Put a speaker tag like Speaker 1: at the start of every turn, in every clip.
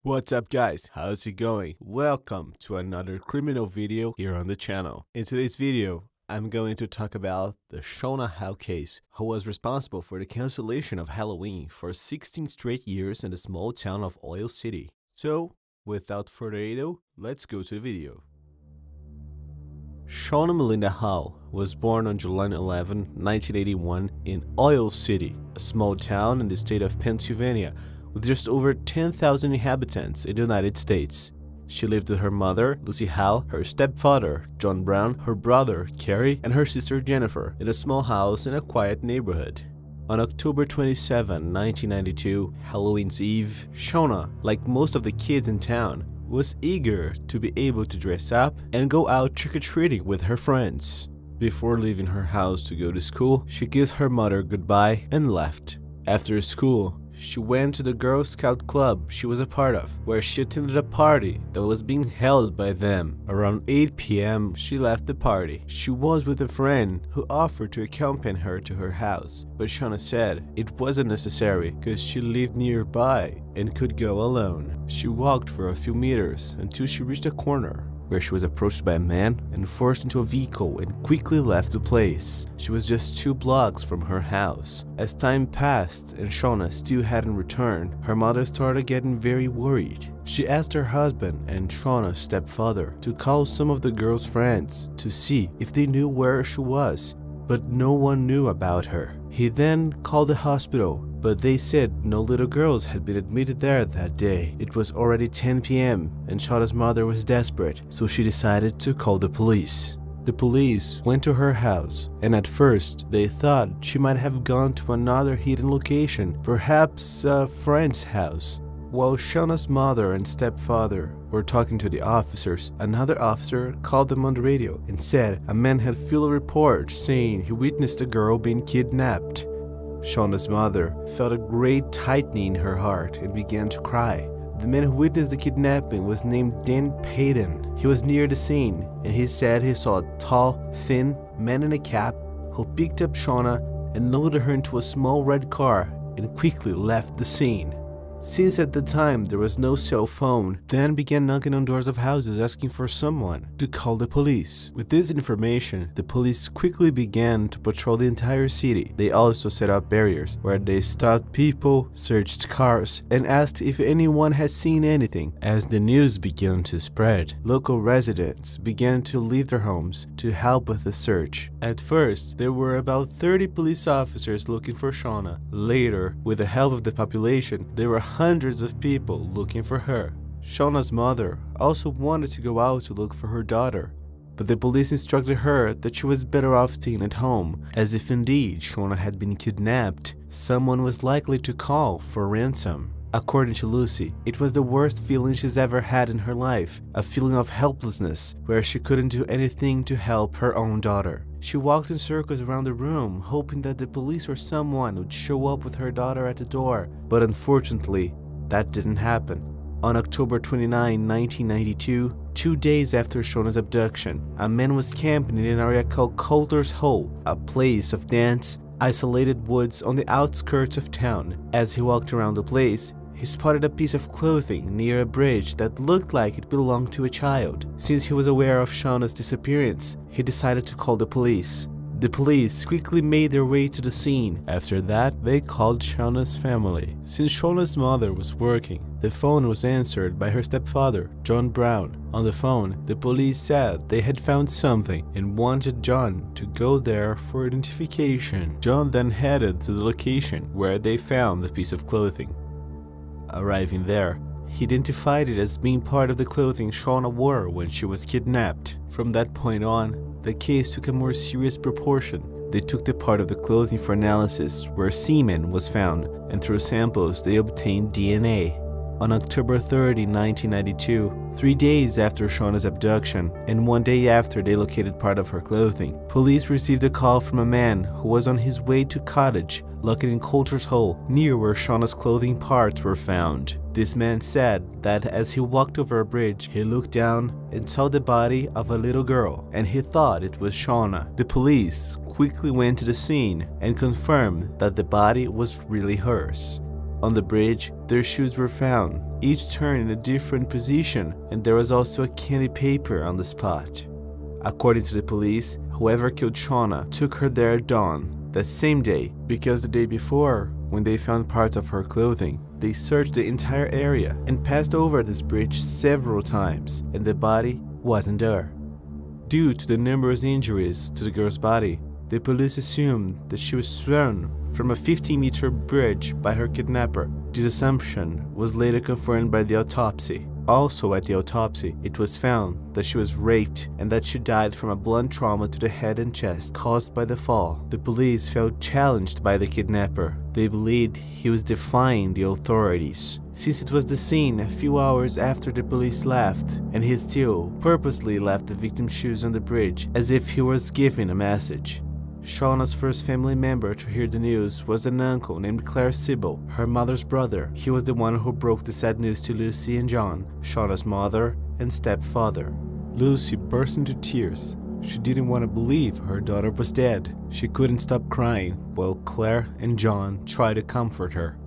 Speaker 1: What's up guys, how's it going? Welcome to another criminal video here on the channel. In today's video, I'm going to talk about the Shauna Howe case, who was responsible for the cancellation of Halloween for 16 straight years in the small town of Oil City. So, without further ado, let's go to the video. Shauna Melinda Howe was born on July 11, 1981 in Oil City, a small town in the state of Pennsylvania with just over 10,000 inhabitants in the United States. She lived with her mother, Lucy Howe, her stepfather, John Brown, her brother, Carrie, and her sister Jennifer in a small house in a quiet neighborhood. On October 27, 1992, Halloween's Eve, Shauna, like most of the kids in town, was eager to be able to dress up and go out trick-or-treating with her friends. Before leaving her house to go to school, she gives her mother goodbye and left. After school, she went to the Girl Scout club she was a part of, where she attended a party that was being held by them. Around 8 p.m., she left the party. She was with a friend who offered to accompany her to her house, but Shauna said it wasn't necessary because she lived nearby and could go alone. She walked for a few meters until she reached a corner, where she was approached by a man and forced into a vehicle and quickly left the place. She was just 2 blocks from her house. As time passed and Shauna still hadn't returned, her mother started getting very worried. She asked her husband and Shauna's stepfather to call some of the girl's friends to see if they knew where she was, but no one knew about her. He then called the hospital, but they said no little girls had been admitted there that day. It was already 10 p.m. and Shauna's mother was desperate, so she decided to call the police. The police went to her house, and at first they thought she might have gone to another hidden location, perhaps a friend's house. While Shauna's mother and stepfather were talking to the officers, another officer called them on the radio and said a man had filed a report saying he witnessed a girl being kidnapped. Shauna's mother felt a great tightening in her heart and began to cry. The man who witnessed the kidnapping was named Dan Payton. He was near the scene, and he said he saw a tall, thin man in a cap who picked up Shauna and loaded her into a small red car and quickly left the scene. Since at the time there was no cell phone, Dan began knocking on doors of houses asking for someone to call the police. With this information, the police quickly began to patrol the entire city. They also set up barriers where they stopped people, searched cars, and asked if anyone had seen anything. As the news began to spread, local residents began to leave their homes to help with the search. At first, there were about 30 police officers looking for Shauna. Later, with the help of the population, there were hundreds of people looking for her. Shauna's mother also wanted to go out to look for her daughter, but the police instructed her that she was better off staying at home, as if indeed Shauna had been kidnapped, someone was likely to call for ransom. According to Lucy, it was the worst feeling she's ever had in her life, a feeling of helplessness where she couldn't do anything to help her own daughter. She walked in circles around the room, hoping that the police or someone would show up with her daughter at the door, but unfortunately, that didn't happen. On October 29, 1992, 2 days after Shauna's abduction, a man was camping in an area called Coulter's Hole, a place of dense, isolated woods on the outskirts of town. As he walked around the place, he spotted a piece of clothing near a bridge that looked like it belonged to a child. Since he was aware of Shauna's disappearance, he decided to call the police. The police quickly made their way to the scene. After that, they called Shauna's family. Since Shauna's mother was working, the phone was answered by her stepfather, John Brown. On the phone, the police said they had found something and wanted John to go there for identification. John then headed to the location where they found the piece of clothing. Arriving there, he identified it as being part of the clothing Shauna wore when she was kidnapped. From that point on, the case took a more serious proportion. They took the part of the clothing for analysis where semen was found, and through samples they obtained DNA. On October 30, 1992, 3 days after Shauna's abduction and 1 day after they located part of her clothing, police received a call from a man who was on his way to a cottage located in Coulter's Hole, near where Shauna's clothing parts were found. This man said that as he walked over a bridge, he looked down and saw the body of a little girl, and he thought it was Shauna. The police quickly went to the scene and confirmed that the body was really hers. On the bridge, their shoes were found, each turned in a different position, and there was also a candy paper on the spot. According to the police, whoever killed Shauna took her there at dawn that same day, because the day before, when they found parts of her clothing, they searched the entire area and passed over this bridge several times, and the body wasn't there. Due to the numerous injuries to the girl's body, the police assumed that she was thrown from a 50-meter bridge by her kidnapper. This assumption was later confirmed by the autopsy. Also at the autopsy, it was found that she was raped and that she died from a blunt trauma to the head and chest caused by the fall. The police felt challenged by the kidnapper. They believed he was defying the authorities, since it was the scene a few hours after the police left, and he still purposely left the victim's shoes on the bridge as if he was giving a message. Shauna's first family member to hear the news was an uncle named Claire Sybil, her mother's brother. He was the one who broke the sad news to Lucy and John, Shauna's mother and stepfather. Lucy burst into tears. She didn't want to believe her daughter was dead. She couldn't stop crying, while Claire and John tried to comfort her.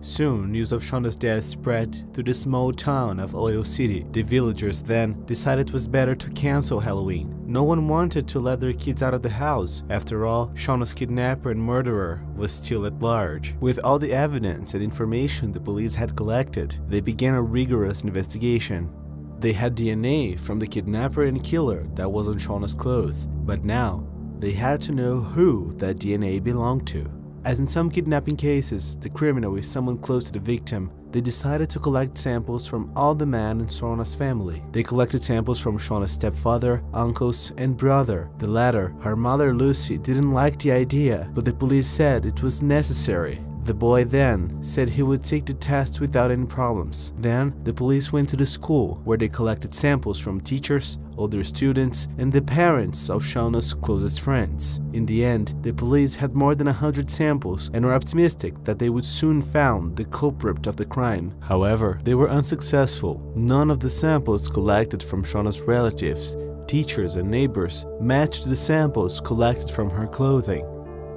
Speaker 1: Soon, news of Shauna's death spread through the small town of Oil City. The villagers then decided it was better to cancel Halloween. No one wanted to let their kids out of the house. After all, Shauna's kidnapper and murderer was still at large. With all the evidence and information the police had collected, they began a rigorous investigation. They had DNA from the kidnapper and killer that was on Shauna's clothes, but now they had to know who that DNA belonged to. As in some kidnapping cases, the criminal is someone close to the victim. They decided to collect samples from all the men in Shauna's family. They collected samples from Shauna's stepfather, uncles, and brother. The latter, her mother Lucy, didn't like the idea, but the police said it was necessary. The boy then said he would take the test without any problems. Then, the police went to the school, where they collected samples from teachers, older students, and the parents of Shauna's closest friends. In the end, the police had more than 100 samples and were optimistic that they would soon find the culprit of the crime. However, they were unsuccessful. None of the samples collected from Shauna's relatives, teachers, and neighbors matched the samples collected from her clothing.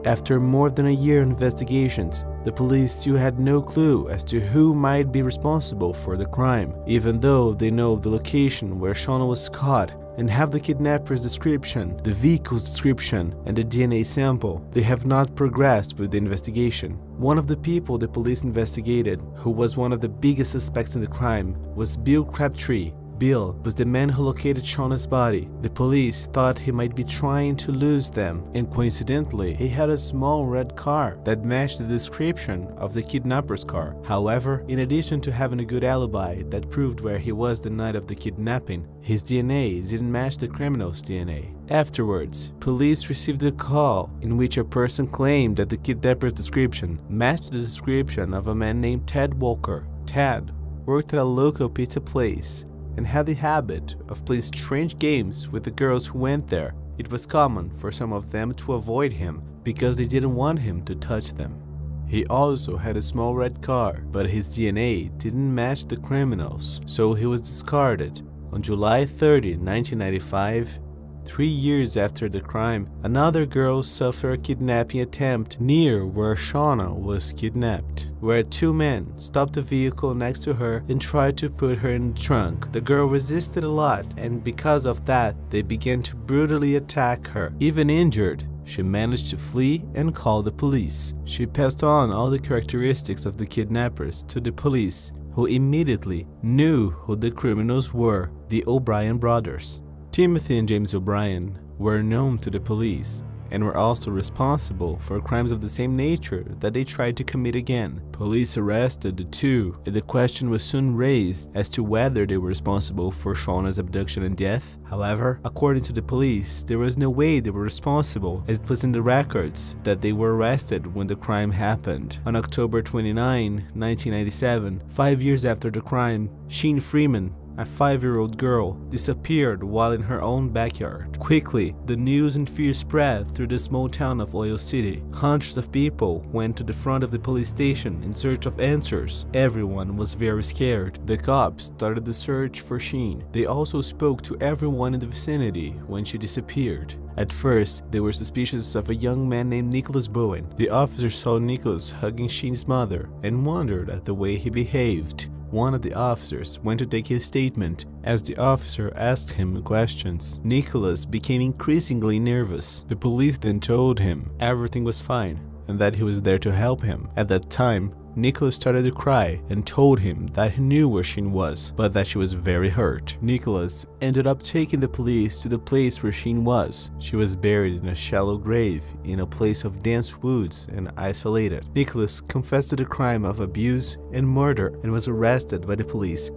Speaker 1: After more than a year of investigations, the police still had no clue as to who might be responsible for the crime. Even though they know the location where Shauna was caught and have the kidnapper's description, the vehicle's description, and the DNA sample, they have not progressed with the investigation. One of the people the police investigated, who was one of the biggest suspects in the crime, was Bill Crabtree. Bill was the man who located Shauna's body. The police thought he might be trying to lose them, and coincidentally, he had a small red car that matched the description of the kidnapper's car. However, in addition to having a good alibi that proved where he was the night of the kidnapping, his DNA didn't match the criminal's DNA. Afterwards, police received a call in which a person claimed that the kidnapper's description matched the description of a man named Ted Walker. Ted worked at a local pizza place and had the habit of playing strange games with the girls who went there. It was common for some of them to avoid him because they didn't want him to touch them. He also had a small red car, but his DNA didn't match the criminal's, so he was discarded. On July 30, 1995, 3 years after the crime, another girl suffered a kidnapping attempt near where Shauna was kidnapped, where 2 men stopped the vehicle next to her and tried to put her in the trunk. The girl resisted a lot, and because of that, they began to brutally attack her. Even injured, she managed to flee and call the police. She passed on all the characteristics of the kidnappers to the police, who immediately knew who the criminals were, the O'Brien brothers. Timothy and James O'Brien were known to the police and were also responsible for crimes of the same nature that they tried to commit again. Police arrested the two, and the question was soon raised as to whether they were responsible for Shauna's abduction and death. However, according to the police, there was no way they were responsible, as it was in the records that they were arrested when the crime happened. On October 29, 1997, 5 years after the crime, Sheen Freeman, a 5-year-old girl, disappeared while in her own backyard. Quickly, the news and fear spread through the small town of Oil City. Hundreds of people went to the front of the police station in search of answers. Everyone was very scared. The cops started the search for Sheen. They also spoke to everyone in the vicinity when she disappeared. At first, they were suspicious of a young man named Nicholas Bowen. The officers saw Nicholas hugging Sheen's mother and wondered at the way he behaved. One of the officers went to take his statement. As the officer asked him questions, Nicholas became increasingly nervous. The police then told him everything was fine and that he was there to help him. At that time, Nicholas started to cry and told him that he knew where Sheen was, but that she was very hurt. Nicholas ended up taking the police to the place where Sheen was. She was buried in a shallow grave in a place of dense woods and isolated. Nicholas confessed to the crime of abuse and murder and was arrested by the police.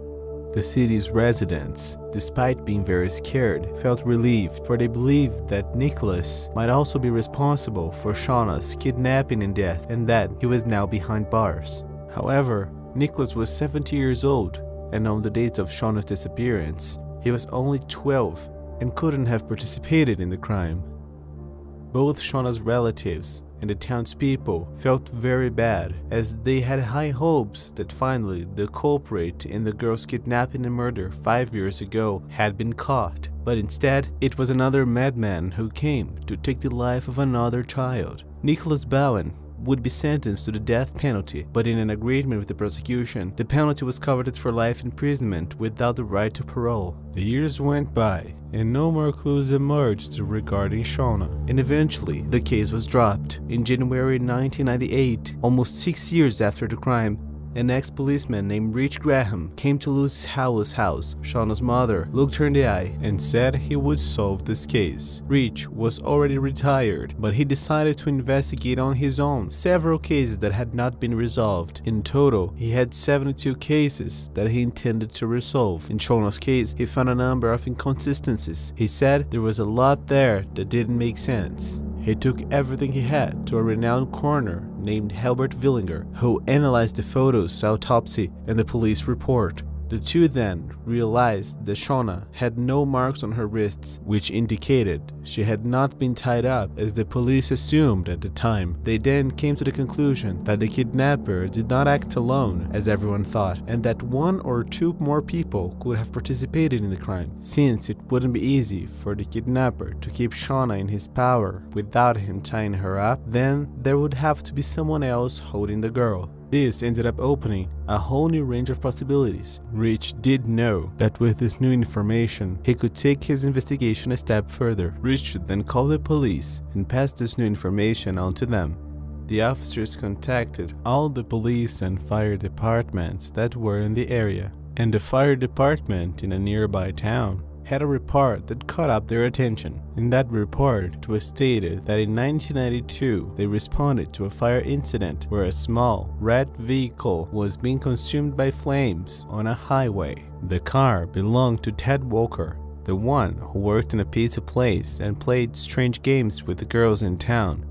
Speaker 1: The city's residents, despite being very scared, felt relieved, for they believed that Nicholas might also be responsible for Shauna's kidnapping and death, and that he was now behind bars. However, Nicholas was 70 years old, and on the date of Shauna's disappearance, he was only 12 and couldn't have participated in the crime. Both Shauna's relatives and the townspeople felt very bad, as they had high hopes that finally the culprit in the girl's kidnapping and murder 5 years ago had been caught. But instead, it was another madman who came to take the life of another child. Nicholas Bowen would be sentenced to the death penalty, but in an agreement with the prosecution, the penalty was covered for life imprisonment without the right to parole. The years went by, and no more clues emerged regarding Shauna, and eventually the case was dropped. In January 1998, almost 6 years after the crime, an ex-policeman named Rich Graham came to Lucy Howe's house. Shauna's mother looked her in the eye and said he would solve this case. Rich was already retired, but he decided to investigate on his own several cases that had not been resolved. In total, he had 72 cases that he intended to resolve. In Shauna's case, he found a number of inconsistencies. He said there was a lot there that didn't make sense. He took everything he had to a renowned coroner named Albert Villinger, who analyzed the photos, autopsy, and the police report. The two then realized that Shauna had no marks on her wrists, which indicated she had not been tied up as the police assumed at the time. They then came to the conclusion that the kidnapper did not act alone, as everyone thought, and that 1 or 2 more people could have participated in the crime. Since it wouldn't be easy for the kidnapper to keep Shauna in his power without him tying her up, then there would have to be someone else holding the girl. This ended up opening a whole new range of possibilities. Rich did know that with this new information, he could take his investigation a step further. Rich then called the police and passed this new information on to them. The officers contacted all the police and fire departments that were in the area, and the fire department in a nearby town had a report that caught up their attention. In that report, it was stated that in 1992 they responded to a fire incident where a small red vehicle was being consumed by flames on a highway. The car belonged to Ted Walker, the one who worked in a pizza place and played strange games with the girls in town.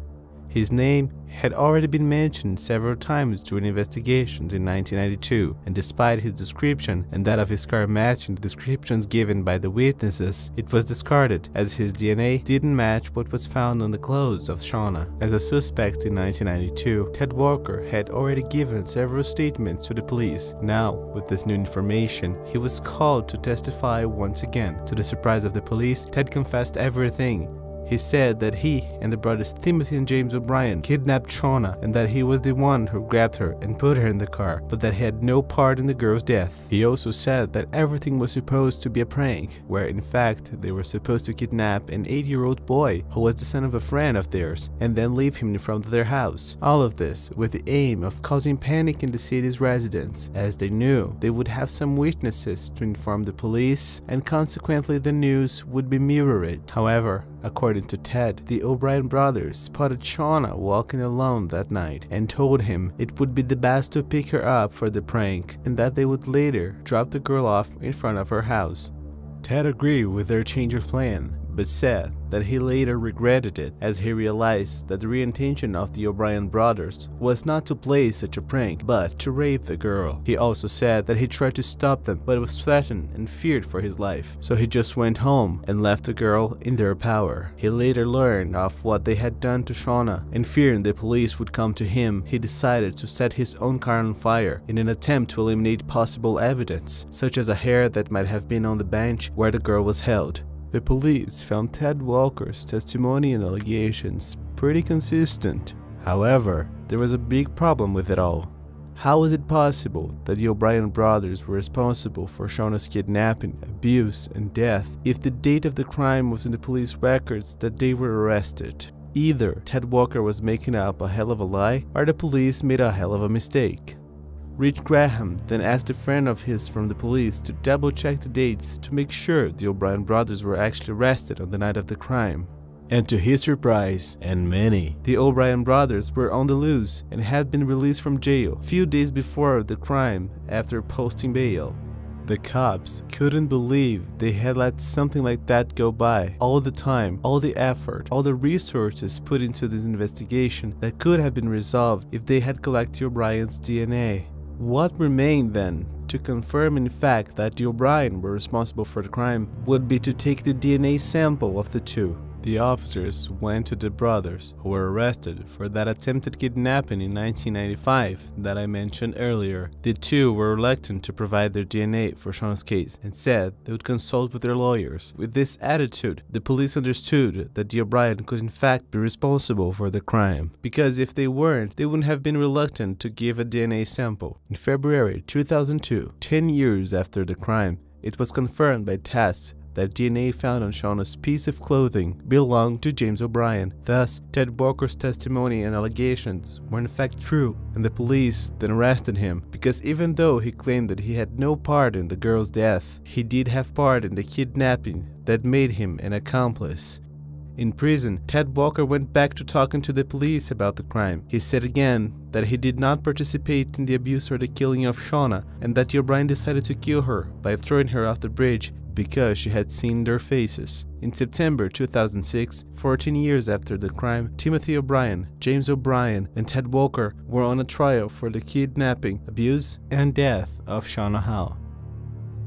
Speaker 1: His name had already been mentioned several times during investigations in 1992, and despite his description and that of his car matching the descriptions given by the witnesses, it was discarded as his DNA didn't match what was found on the clothes of Shauna. As a suspect in 1992, Ted Walker had already given several statements to the police. Now, with this new information, he was called to testify once again. To the surprise of the police, Ted confessed everything. He said that he and the brothers Timothy and James O'Brien kidnapped Shauna, and that he was the one who grabbed her and put her in the car, but that he had no part in the girl's death. He also said that everything was supposed to be a prank, where in fact they were supposed to kidnap an 8-year-old boy who was the son of a friend of theirs and then leave him in front of their house. All of this with the aim of causing panic in the city's residents, as they knew they would have some witnesses to inform the police, and consequently the news would be mirrored. However, according to Ted, the O'Brien brothers spotted Shauna walking alone that night and told him it would be the best to pick her up for the prank, and that they would later drop the girl off in front of her house. Ted agreed with their change of plan, but said that he later regretted it as he realized that the real intention of the O'Brien brothers was not to play such a prank, but to rape the girl. He also said that he tried to stop them, but was threatened and feared for his life, so he just went home and left the girl in their power. He later learned of what they had done to Shauna, and fearing the police would come to him, he decided to set his own car on fire in an attempt to eliminate possible evidence, such as a hair that might have been on the bench where the girl was held. The police found Ted Walker's testimony and allegations pretty consistent. However, there was a big problem with it all. How is it possible that the O'Brien brothers were responsible for Shauna's kidnapping, abuse, and death if the date of the crime was in the police records that they were arrested? Either Ted Walker was making up a hell of a lie, or the police made a hell of a mistake. Rich Graham then asked a friend of his from the police to double-check the dates to make sure the O'Brien brothers were actually arrested on the night of the crime. And to his surprise, and many, the O'Brien brothers were on the loose and had been released from jail a few days before the crime after posting bail. The cops couldn't believe they had let something like that go by. All the time, all the effort, all the resources put into this investigation that could have been resolved if they had collected O'Brien's DNA. What remained then, to confirm in fact that the O'Brien were responsible for the crime, would be to take the DNA sample of the two. The officers went to the brothers who were arrested for that attempted kidnapping in 1995 that I mentioned earlier. The two were reluctant to provide their DNA for Shauna's case and said they would consult with their lawyers. With this attitude, the police understood that the O'Brien could in fact be responsible for the crime, because if they weren't, they wouldn't have been reluctant to give a DNA sample. In February 2002, 10 years after the crime, it was confirmed by tests that DNA found on Shauna's piece of clothing belonged to James O'Brien. Thus, Ted Walker's testimony and allegations were in fact true, and the police then arrested him because even though he claimed that he had no part in the girl's death, he did have part in the kidnapping that made him an accomplice. In prison, Ted Walker went back to talking to the police about the crime. He said again that he did not participate in the abuse or the killing of Shauna, and that the O'Brien decided to kill her by throwing her off the bridge because she had seen their faces. In September 2006, 14 years after the crime, Timothy O'Brien, James O'Brien, and Ted Walker were on a trial for the kidnapping, abuse, and death of Shauna Howe.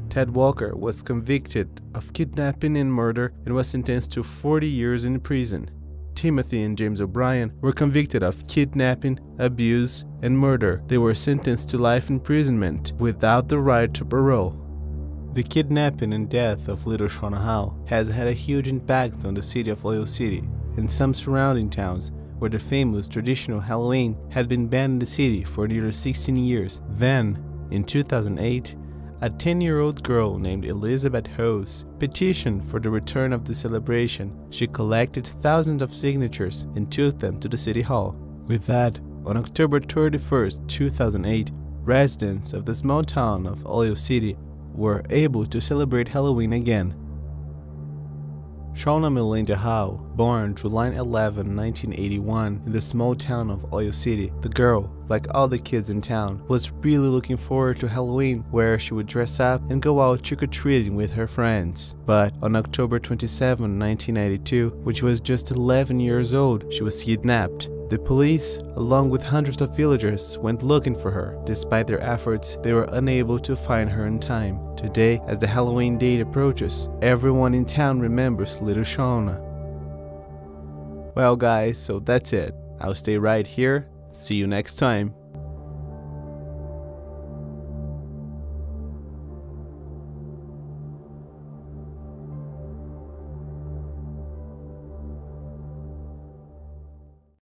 Speaker 1: Ted Walker was convicted of kidnapping and murder and was sentenced to 40 years in prison. Timothy and James O'Brien were convicted of kidnapping, abuse, and murder. They were sentenced to life imprisonment without the right to parole. The kidnapping and death of little Shauna Howe has had a huge impact on the city of Oil City and some surrounding towns, where the famous traditional Halloween had been banned in the city for nearly 16 years. Then, in 2008, a 10-year-old girl named Elizabeth Hose petitioned for the return of the celebration. She collected thousands of signatures and took them to the city hall. With that, on October 31st, 2008, residents of the small town of Oil City were able to celebrate Halloween again. Shauna Melinda Howe, born July 11, 1981 in the small town of Oil City, the girl, like all the kids in town, was really looking forward to Halloween, where she would dress up and go out trick-or-treating with her friends. But on October 27, 1992, when she was just 11 years old, she was kidnapped. The police, along with hundreds of villagers, went looking for her. Despite their efforts, they were unable to find her in time. Today, as the Halloween date approaches, everyone in town remembers little Shauna. Well guys, so that's it. I'll stay right here. See you next time.